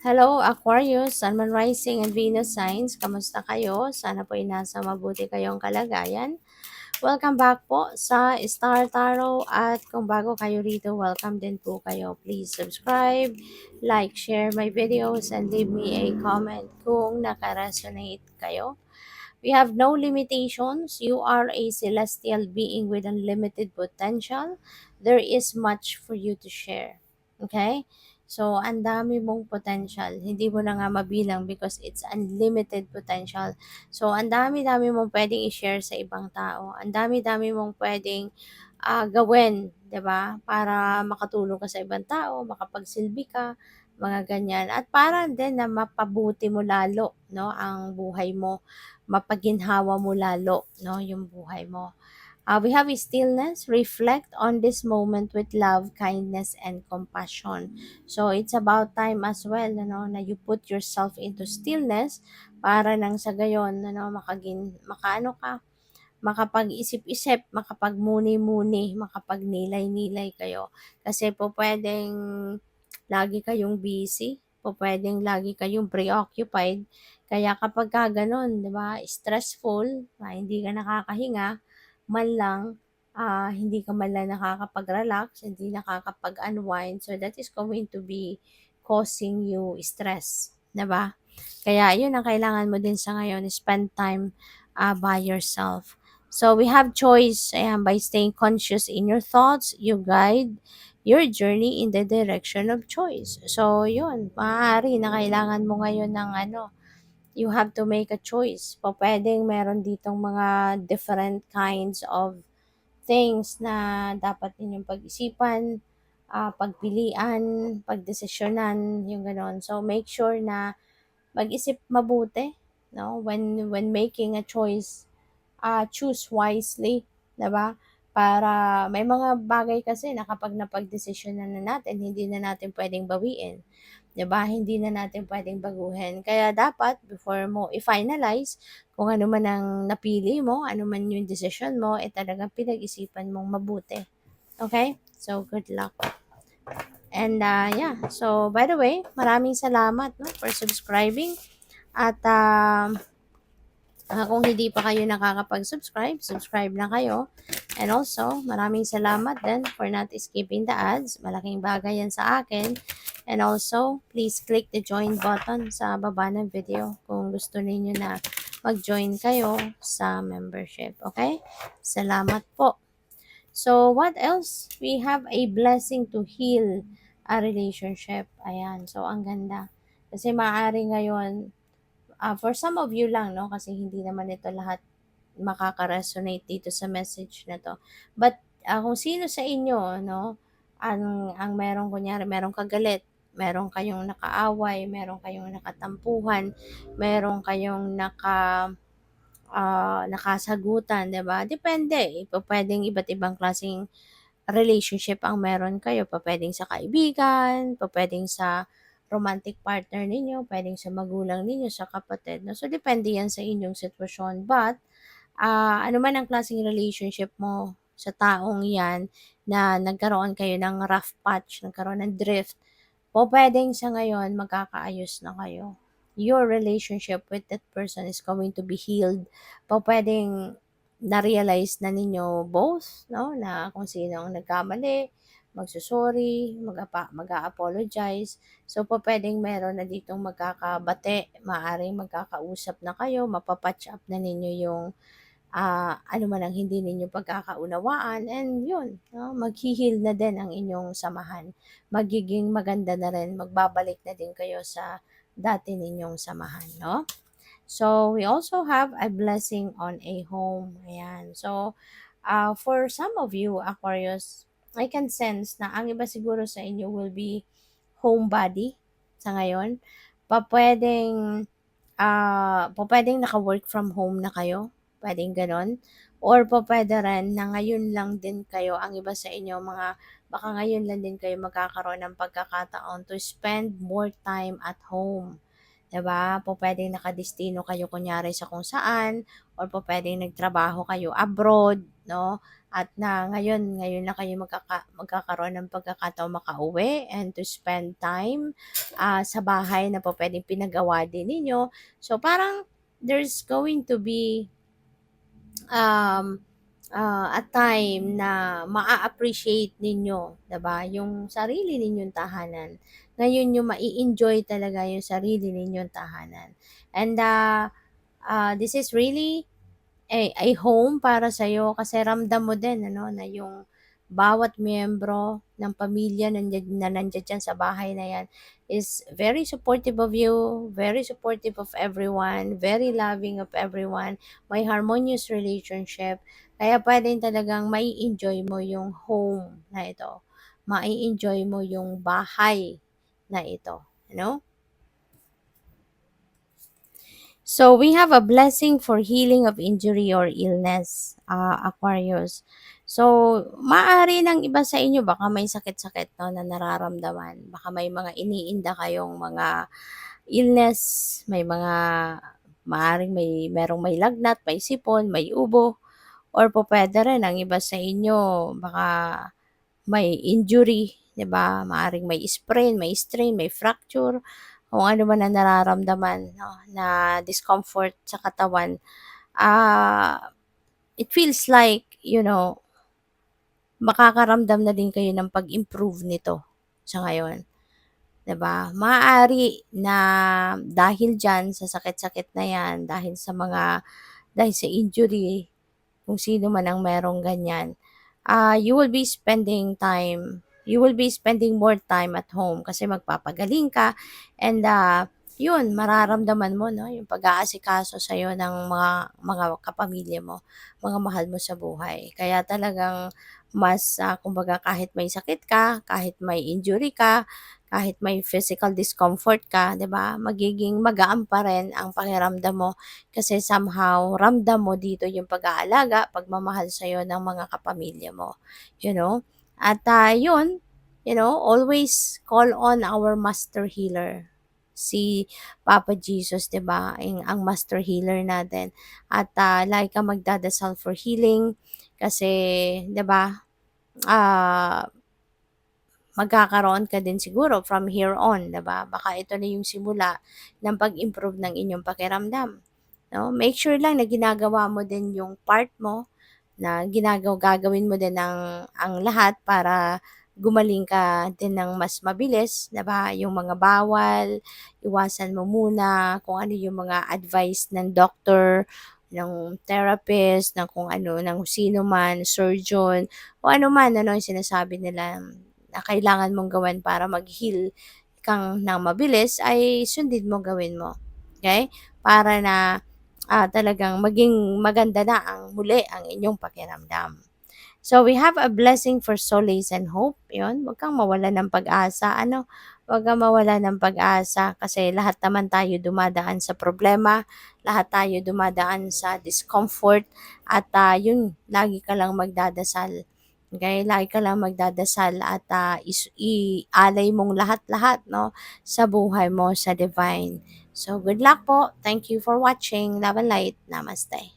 Hello, Aquarius, Sun, Moon, Rising, and Venus signs. Kamusta kayo? Sana po ay nasa mabuti kayong kalagayan. Welcome back po sa Star Tarot at kung bago kayo rito, welcome din po kayo. Please subscribe, like, share my videos, and leave me a comment kung nakaresonate kayo. We have no limitations. You are a celestial being with unlimited potential. There is much for you to share. Okay? So, ang dami mong potential. Hindi mo na nga mabilang because it's unlimited potential. So, ang dami-dami mong pwedeng i-share sa ibang tao. Ang dami-dami mong pwedeng gawin, 'di ba? Para makatulong ka sa ibang tao, makapagsilbi ka, mga ganyan. At para din na mapabuti mo lalo, no, ang buhay mo, mapaginhawa mo lalo, no, yung buhay mo. We have a stillness. Reflect on this moment with love, kindness, and compassion. So, it's about time as well, ano, na you put yourself into stillness para nang sa gayon, ano, makaano ka, makapag-isip-isip, makapagmuni-muni, makapagnilay-nilay kayo. Kasi po pwedeng lagi kayong busy, po pwedeng lagi kayong preoccupied. Kaya kapag ka ganun, di ba, stressful, hindi ka nakakahinga, man lang, hindi ka man lang nakakapag-relax, hindi nakakapag-unwind, so that is going to be causing you stress, di ba? Kaya yun ang kailangan mo din sa ngayon, spend time by yourself. So we have choice, ayan, by staying conscious in your thoughts, you guide your journey in the direction of choice. So yun, maaari na kailangan mo ngayon ng ano, you have to make a choice. Po pwedeng meron ditong mga different kinds of things na dapat ninyong pag-isipan, pagpilian, pagdesisyonan, yung ganon. So make sure na mag-isip mabuti, no? When making a choice, choose wisely, 'di ba? Para may mga bagay kasi na kapag napagdesisyonan na natin, hindi na natin pwedeng bawiin, 'di ba? Hindi na natin pwedeng baguhin. Kaya dapat before mo i-finalize kung ano man ang napili mo, ano man yung decision mo, talagang pinag-isipan mong mabuti. Okay? So good luck. And yeah, so by the way, maraming salamat, no, for subscribing. At kung hindi pa kayo nakakapag-subscribe, subscribe na kayo. And also, maraming salamat din for not skipping the ads. Malaking bagay yan sa akin. And also, please click the join button sa baba ng video kung gusto niyo na mag-join kayo sa membership. Okay? Salamat po. So, what else? We have a blessing to heal a relationship. Ayan. So, ang ganda. Kasi maaari ngayon, for some of you lang, no? Kasi hindi naman ito lahat makaka-resonate dito sa message na to. But kung sino sa inyo, no, ang meron kunyari, merong kagalit, meron kayong nakaaway, meron kayong nakatampuhan, meron kayong nakasagutan, 'di ba? Depende, pwedeng iba't ibang klaseng relationship ang meron kayo. Pupuwedeng sa kaibigan, pupuwedeng sa romantic partner ninyo, puwedeng sa magulang ninyo, sa kapatid, 'no. So, depende 'yan sa inyong sitwasyon. But, ano man ang klaseng relationship mo sa taong 'yan na nagkaroon kayo ng rough patch, nagkaroon ng drift, pupuwedeng sa ngayon magkakaayos na kayo. Your relationship with that person is going to be healed. Pupuwedeng na-realize na ninyo both, no, na kung sino ang nagkamali, magso-sorry, mag-a-apologize. So, pupuwedeng meron na ditong magkakabati, maaaring magkakausap na kayo, mapa-patch up na ninyo yung ano man ang hindi ninyo pagkakaunawaan, and yun, no, maghi-heal na din ang inyong samahan. Magiging maganda na rin, magbabalik na din kayo sa dati ninyong samahan, no? So, we also have a blessing on a home. Ayan. So, for some of you, Aquarius, I can sense na ang iba siguro sa inyo will be homebody sa ngayon. Pwedeng pwedeng naka-work from home na kayo, puwedeng gano'n. Or puwede rin na ngayon lang din kayo, ang iba sa inyo baka ngayon lang din kayo magkakaroon ng pagkakataon to spend more time at home, 'di ba? Pupuwedeng nakadestino kayo kunyari sa kung saan, or pupuwedeng nagtrabaho kayo abroad, 'no? at na ngayon na kayo magkakaroon ng pagkakataong makauwi and to spend time sa bahay na po pwedeng pinagawa din ninyo. So parang there's going to be um, a time na maa-appreciate ninyo, 'di ba, yung sarili ninyong tahanan. Ngayon yung mai-enjoy talaga yung sarili ninyong tahanan. And this is really a home para sa'yo kasi ramdam mo din ano, na yung bawat miyembro ng pamilya nandiyan diyan sa bahay na 'yan is very supportive of you, very supportive of everyone, very loving of everyone, may harmonious relationship. Kaya puwedeng talagang mai-enjoy mo yung home na ito, mai-enjoy mo yung bahay na ito, ano? So we have a blessing for healing of injury or illness, Aquarius. So, maaari ng iba sa inyo baka may sakit-sakit no, na nararamdaman. Baka may mga iniinda kayong mga illness, may mga maaring merong may lagnat, may sipon, may ubo, or po pwede rin ang iba sa inyo baka may injury, 'di ba? Maaring may sprain, may strain, may fracture, kung ano man ang nararamdaman 'no, na discomfort sa katawan. It feels like, makakaramdam na din kayo ng pag-improve nito sa ngayon, 'di ba? Maaari na dahil diyan sa sakit-sakit na 'yan, dahil sa injury, kung sino man ang merong ganyan, you will be spending more time at home kasi magpapagaling ka and yun, mararamdaman mo, no, yung pag-aasikaso sa'yo ng mga kapamilya mo, mga mahal mo sa buhay. Kaya talagang mas, kumbaga kahit may sakit ka, kahit may injury ka, kahit may physical discomfort ka, 'di ba, magiging magaan pa rin ang pakiramdam mo kasi somehow ramdam mo dito yung pag-aalaga, pagmamahal sa'yo ng mga kapamilya mo, you know? At yun, always call on our master healer. Si Papa Jesus, 'di ba? Ang master healer natin. At lagi kang magdadasal for healing kasi, 'di ba? Ah, magkakaroon ka din siguro from here on, 'di ba? Baka ito na yung simula ng pag-improve ng inyong pakiramdam, no? Make sure lang na ginagawa mo din yung part mo, na gagawin mo din ang lahat para gumaling ka din ng mas mabilis, 'di ba? Yung mga bawal, iwasan mo muna kung ano yung mga advice ng doctor, ng therapist, ng kung ano, ng sino man, surgeon, o ano man, ano yung sinasabi nila na kailangan mong gawin para mag-heal kang ng mabilis ay sundin mo, gawin mo. Okay? Para na talagang maging maganda na muli ang inyong pakiramdam. So we have a blessing for solace and hope. Yun, wag kang mawala ng pag-asa. Ano, wag kang mawala ng pag-asa kasi lahat naman tayo dumadaan sa problema, lahat tayo dumadaan sa discomfort at yun, lagi ka lang magdadasal. Okay, lagi ka lang magdadasal at ialay mong lahat-lahat no sa buhay mo sa divine. So good luck po. Thank you for watching. Love and light. Namaste.